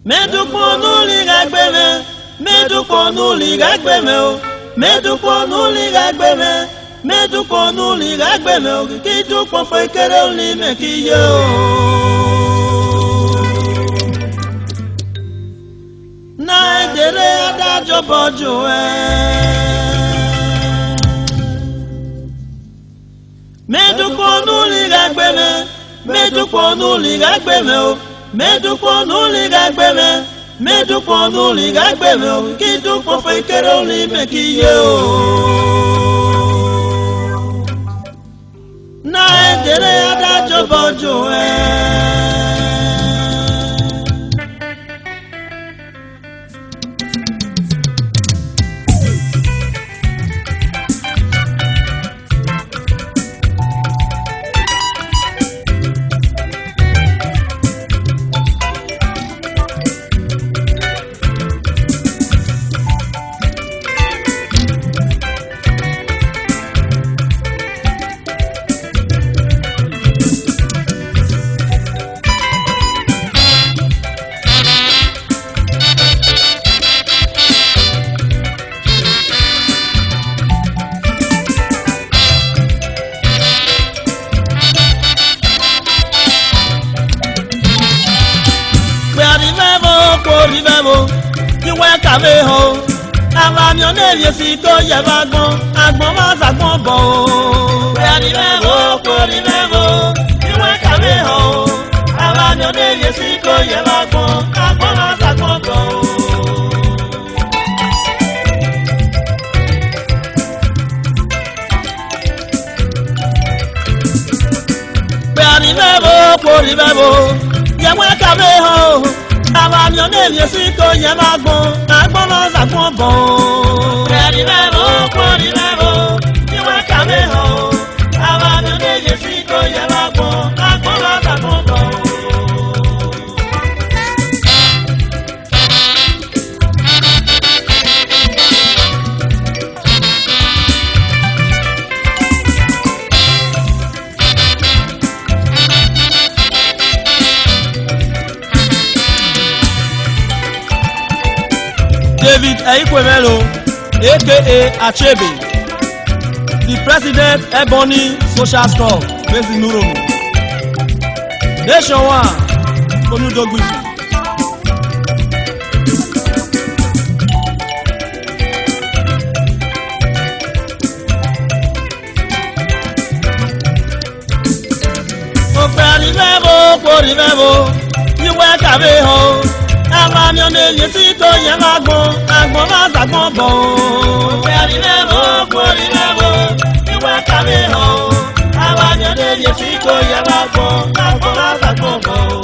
Meduponu ligagbeme, meduponu ligagbeme o, meduponu ligagbeme, meduponu ligagbeme o, kidupon fekere o li mekiye o. Na edere adájọ́ bọ́jú Meduponu ligagbeme, meduponu ligagbeme o. Meduponu ligagbeme, meduponu ligagbeme o, kidupon fekere o li mekiye o. Na edere adájọ́ bọ́jú Rivemo, you went away home. I'm your name, you see, go, you have gone. I'm Mama's a combo. Where Rivemo, you went away home. I'm your name, you see, go, you have gone. I'm Mama's a combo. Where Rivemo, you went away home. I'm your name, you see, go, you have gone. I'm Mama's a combo. Where Rivemo, you went away home. I'm your name, you see, go, you have gone. I'm Mama's a combo. David Eikwemelo, aka Achebe, the president Ebony Social Club, based in Nuromo. Nation 1, Konudogwisi. Rivemo, you went away home. I'm your name, you see, go, you have gone. I'm Mama's a combo. Where Rivemo, you went away home. I'm your name, you see, go, you have gone. I'm Mama's a combo.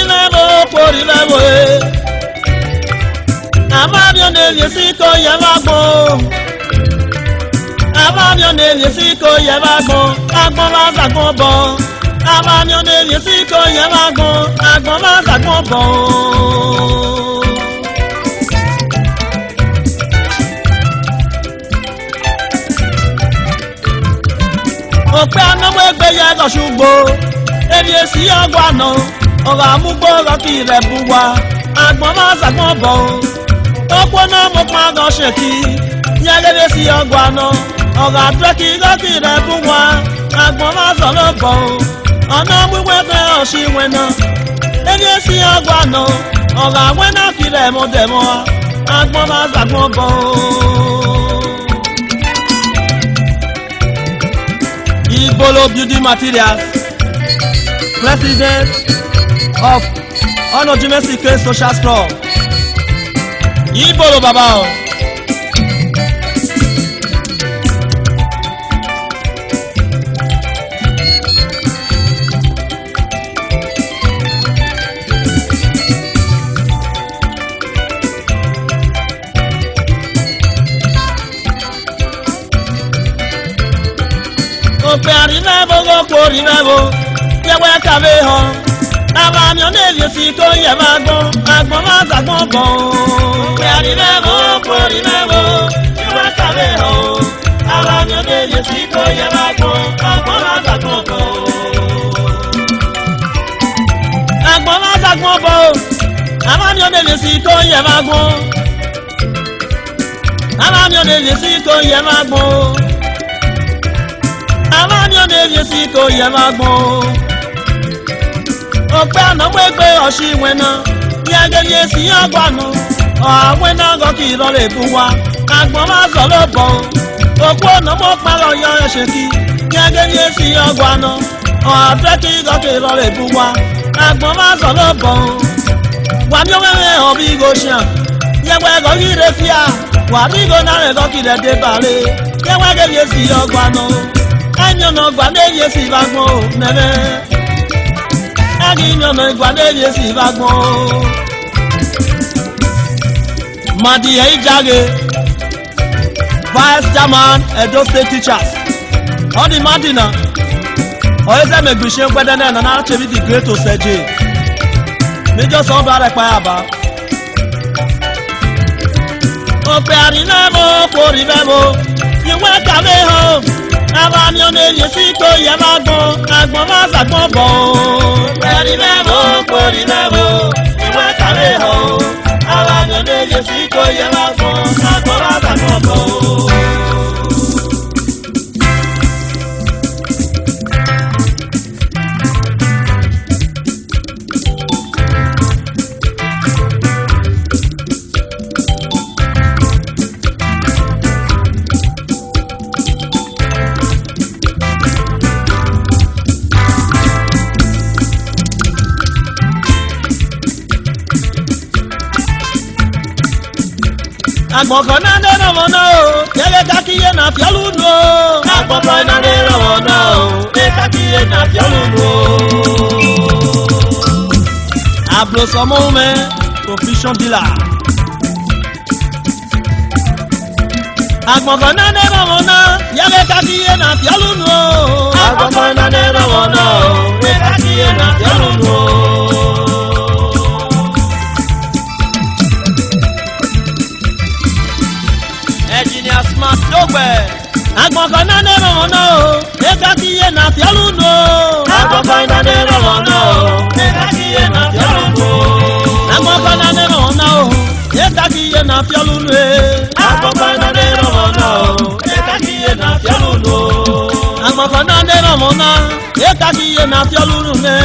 Rivemo, I'm your name, you see, go, you have gone. I'm your name, you see, go, you have gone. I'm Mama's a combo. I'm your name, you see, go, you have gone. I'm Mama's a combo. Òpè ànáwó ẹgbẹ́ yẹ lọ ṣùgbọ́n èmi èsì ọgbà náà ọ̀rọ̀ àmúgbò rọ́kì rẹ̀ bù wá àgbọ̀n máa ṣàgbọ̀n bọ̀ ó gbóná mo pa ọ̀rọ̀ ṣèkì yẹn lédè sí ọgbà náà ọ̀rọ̀ àdúrókì rọ́kì rẹ̀ bù wá àgbọ̀n máa sọ̀rọ̀ bọ̀ ọ̀nà wíwẹ́ fẹ́ ọ̀ṣìwẹ̀ náà èmi èsì ọgbà náà ọ̀rọ̀ àwẹ̀ náà kì rẹ̀ mo dẹ̀ mọ́ àgbọ̀n máa ṣàgbọ̀n bọ̀. Ibolo Building Materials, President of Onojimesike Social Club. Ibolo Baba. Òpè àríwẹ̀bọ̀ kò ríwẹ̀bọ̀ yẹwẹ́ kàwé hàn àbàmì ọ̀nẹ́lẹ̀ sí kó yẹ máa gbọ́n àgbọ̀n máa gbàgbọ́n bọ̀. Òpè àríwẹ̀bọ̀ kò ríwẹ̀bọ̀ yẹwẹ́ kàwé hàn àbàmì Yesiko Yamagbon, Agbon Azagbon Bo. Agbon Azagbon Bo, Amamion Yesiko Yamagbon. Amamion Yesiko Yamagbon. Amamion Yesiko Yamagbon. Ọpẹ́ àná gbégbé ọ̀sìn wẹ̀nà, yẹ́gẹ́ yẹ́sì ọgbàánu, àwọn náà gòkè ìrọ̀lẹ́ fún wa, àgbọ̀n máa sọ ló bọ̀ ọ́. Òpó ọ̀nà mọ́ parọ́ yọ ẹ̀ṣẹ̀ kí, yẹ́gẹ́ yẹ́sì ọgbàánu, àfẹ́ kí gòkè ìrọ̀lẹ́ fún wa, àgbọ̀n máa sọ ló bọ̀ ọ́. Wà ní ọ̀wẹ́wẹ́ ọ̀bí gòṣìàn, yẹ́wẹ́ gòkè rẹ̀ fíà, wà ní gònà rẹ̀ gòkè rẹ̀ dé bàrẹ̀, yẹ́wẹ́ yẹ́sì ọgbàánu, ẹ̀yọ̀nà gbàdé yẹ́sì bàgbọ̀n nẹ́mẹ́. Aginyono igwadeje si bagbon. Madi Ejage, Vice Chairman, Edo State Teachers. On the Madina, Oyeze Megbishen Kwedene na na Chevi the Great Oseje. Major Sonba Rekpayaba. Ope arinemo, koribemo, iwe kame ho. Amamion Yesiko Yamagbon, Agbon Azagbon Bo. Koribemo, koribemo, iwe kame ho. Amamion Yesiko Yamagbon, Agbon Azagbon Bo. Agbọ̀kan náà dé rànwọ́ náà o, yẹ́lẹ́ kákíyé náà fiọ́lù nù o. Agbọ̀kan náà dé rànwọ́ náà o, yẹ́lẹ́ kákíyé náà fiọ́lù nù o. Àbùrọ̀sọ̀mọ́ mẹ́ profession dealer. Agbọ̀kan náà dé rànwọ́ náà, yẹ́lẹ́ kákíyé náà fiọ́lù nù o. Agbọ̀kan náà dé rànwọ́ náà o, yẹ́lẹ́ kákíyé náà fiọ́lù nù o. Engineer Smart Dogbe. Agbọ̀kan náà dé rànwọ́ náà o, ẹ̀ka kí iye náà fiọ́lù nù o. Agbọ̀kan náà dé rànwọ́ náà o, ẹ̀ka kí iye náà fiọ́lù nù o. Agbọ̀kan náà dé rànwọ́ náà o, ẹ̀ka kí iye náà fiọ́lù nù e. Agbọ̀kan náà dé rànwọ́ náà o, ẹ̀ka kí iye náà fiọ́lù nù o. Agbọ̀kan náà dé rànwọ́ náà, ẹ̀ka kí iye náà fiọ́lù nù ne.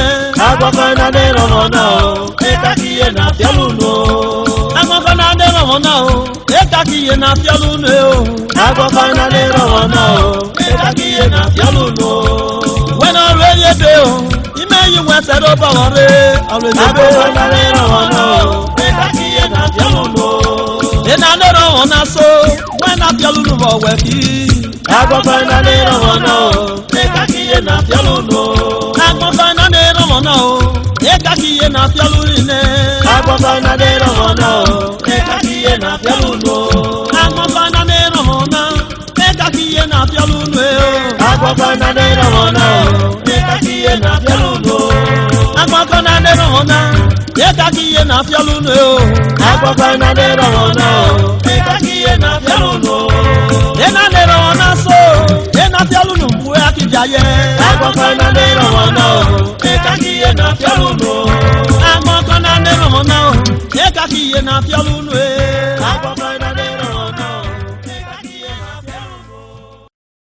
Agbọ̀kan náà dé rànwọ́ náà o, ẹ̀ka kí iye náà fiọ́lù nù o. Agbọ̀kan náà dé rànwọ́ náà o, ẹ̀ka kí iye náà fiọ́lù nù e o. Agbọ̀kan náà dé rànwọ́ náà o, ẹ̀ka kí iye náà fiọ́lù nù o. Wẹ́nà rẹ̀ yé be o, ime yi wẹ́sẹ̀ ló bọ̀ wọ́n rẹ̀ ọ̀rẹ́ yé be. Agbọ̀kan náà dé rànwọ́ náà o, ẹ̀ka kí iye náà fiọ́lù nù o. Ẹ̀nà dé rànwọ́ náà so, wẹ́nà fiọ́lù nù bọ̀ wẹ̀ kí. Agbọ̀kan náà dé rànwọ́ náà o, ẹ̀ka kí iye náà fiọ́lù nù o. Agbọ̀kan náà dé rànwọ́ náà o, ẹ̀ka kí iye náà fiọ́lù nù. Agbọ̀kan náà dé rànwọ́ náà o, ẹ̀ka kí iye náà fiọ́lù nù o. Agbọ̀kan náà dé rànwọ́ náà, ẹ̀ka kí iye náà fiọ́lù nù o. Agbọ̀kan náà dé rànwọ́ náà o, ẹ̀ka kí iye náà fiọ́lù nù o. Agbọ̀kan náà dé rànwọ́ náà, ẹ̀ka kí iye náà fiọ́lù nù o. Agbọ̀kan náà dé rànwọ́ náà o, ẹ̀ka kí iye náà fiọ́lù nù o. Ẹ̀nà dé rànwọ́ náà so, ẹ̀nà fiọ́lù nù bú akíjà yẹ. Agbọ̀kan náà dé rànwọ́ náà o, ẹ̀ka kí iye náà fiọ́lù nù o. Agbọ̀kan náà dé rànwọ́ náà o, ẹ̀ka kí iye náà fiọ́lù nù o.